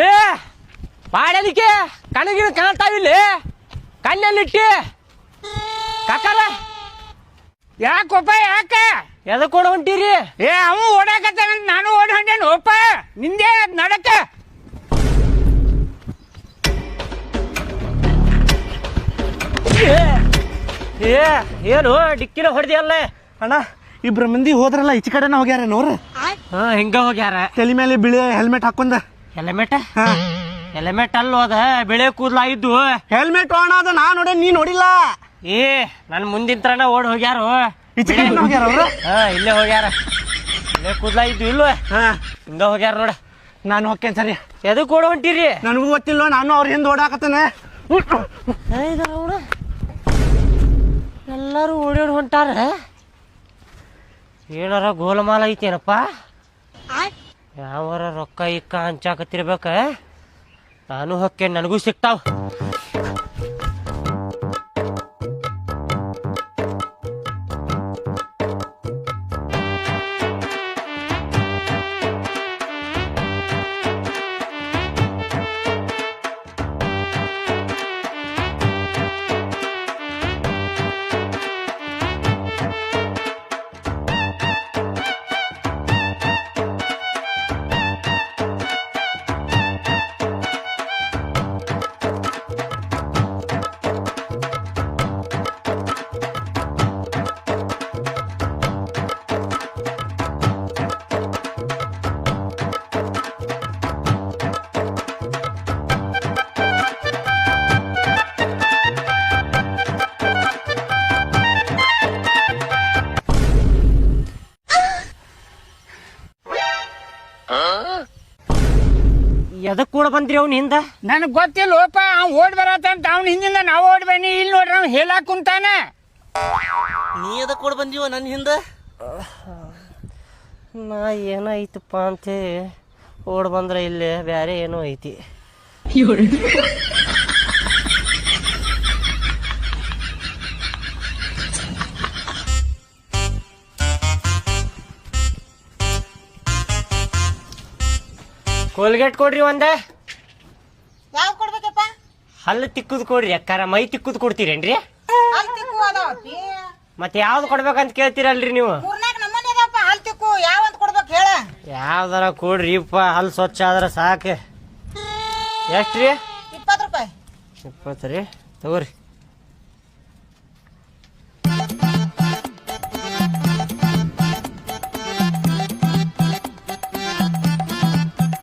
ಏ ಬಾಡಲಿಕ್ಕೆ ಕಣಗಿನ ಕಾಣ್ತಾವಿಲ್ಲ ಕಣ್ಣಲ್ಲಿಟ್ಟಿ ಕಾಕಾರ ಯಾಕೊಪ್ಪ ಯಾಕ ಎದಕ್ ಓಡ ಹೊಂಟಿರಿ? ಏ ಅವ ಓಡಾಕತ್ತಾನಂತ ನಾನು ಓಡಿ ಹೊಂಟೇನು ಒಪ್ಪ ನಿಂದೇ ನಡಕ ಏ ಏನು ಡಿಕ್ಕಿನ ಹೊಡೆದಿಯಲ್ಲ ಅಣ್ಣ ಇಬ್ರು ಮಂದಿ ಹೋದ್ರಲ್ಲ ಈಚೆ ಕಡೆನ ಹೋಗ್ಯಾರ ನೋಡ್ರಿ. ಹಾ ಹಿಂಗ ಹೋಗ್ಯಾರ. ತಲೆ ಮೇಲೆ ಬಿಳಿ ಹೆಲ್ಮೆಟ್ ಹಾಕೊಂಡ. ಹೆಲ್ಮೆಟ್ ಹೆಲ್ಮೆಟ್ ಅಲ್ಲಿ ಹೋದ ಬೆಳೆ ಕೂದ್ಲಾಗಿದ್ದು. ಹೆಲ್ಮೆಟ್ ಓಣ ಅದ ನಾ ನೋಡಿ ನೀ ನೋಡಿಲ್ಲ. ಏ ನನ್ ಮುಂದಿನ ತರನ ಓಡ್ ಹೋಗ್ಯಾರು. ಈಚೆ ಕಡೆ ಹೋಗ್ಯಾರ ಅವ್ರು. ಹಾ ಇಲ್ಲೇ ಹೋಗ್ಯಾರ. ಬೆಳೆ ಕೂದ್ಲಾಗಿದ್ದು ಇಲ್ವ ಹಿಂಗ ಹೋಗ್ಯಾರ ನೋಡ. ನಾನು ಹೋಗ್ತೇನೆ ಸರಿ. ಎದಕ್ ಓಡ ಹೊಂಟಿರಿ? ನನಗೂ ಗೊತ್ತಿಲ್ವ, ನಾನು ಅವ್ರ ಹಿಂದೆ ಓಡಾಕತ್ತೇನೆ. ಎಲ್ಲರೂ ಓಡೋಡಿ ಹೊಂಟಾರ. ಏನಾರ ಗೋಲಮಾಲ ಐತೇನಪ್ಪ? ಯಾವಾರ ರೊಕ್ಕ ಇಕ್ಕ ಹಂಚಾಕತ್ತಿರ್ಬೇಕ. ನಾನು ಹೊಕ್ಕೇನ್, ನನಗೂ ಸಿಕ್ತಾವ. ಎದಕ್ ಕೂಡ ಬಂದ್ರಿ ಅವ್ನ ಹಿಂದ? ನನಗ್ ಗೊತ್ತಿಲ್ಲಪ್ಪ. ಅವ್ನು ಓಡ್ ಬರತ್ತಂತ ಅವ್ನ ಹಿಂದಿಂದ ನಾವು ಓಡ್ ಬನ್ನಿ. ಇಲ್ಲಿ ನೋಡ್ರಿ ಅವ್ನು ಹೇಳಾಕ್ ಕುಂತಾನ. ನೀ ಎದಕ್ ಕೂಡ ಬಂದೀವ ನನ್ನ ಹಿಂದ? ನಾ ಏನೋ ಐತಪ್ಪ ಅಂತ ಓಡ್ ಬಂದ್ರ ಇಲ್ಲಿ ಬ್ಯಾರೆ ಏನೋ ಐತಿ. ಕೋಲ್ಗೇಟ್ ಕೊಡ್ರಿ ಒಂದ. ಯಾವ್ ಕೊಡ್ಬೇಕಪ್ಪ? ಹಲ್ಲು ತಿಕ್ಕುದ್ ಕೊಡ್ರಿ ಅಕ್ಕಾರ. ಮೈ ತಿಕ್ಕುದ್ ಕೊಡ್ತೀರೇನ್ರಿ? ಹಾಲ್ ತಿಕ್ಕು ಅದಾವಪ್ಪಿ. ಮತ್ತೆ ಯಾವ್ದು ಕೊಡ್ಬೇಕಂತ ಕೇಳ್ತೀರಲ್ರಿ ನೀವು? ಮೂರ್ನಾಲ್ಕು ನಮ್ಮನೆ ಅದಾವಪ್ಪ ಹಾಲ್ ತಿಕ್ಕು. ಯಾವಂತ ಕೊಡ್ಬೇಕು ಹೇಳ? ಯಾವ್ದಾರ ಕೊಡ್ರಿಪ್ಪ, ಹಲ್ಲು ಸ್ವಚ್ಛ ಆದ್ರ ಸಾಕು. ಎಷ್ಟ್ರಿ? 20 ರೂಪಾಯಿ. 20 ರೀ, ತಗೋರಿ.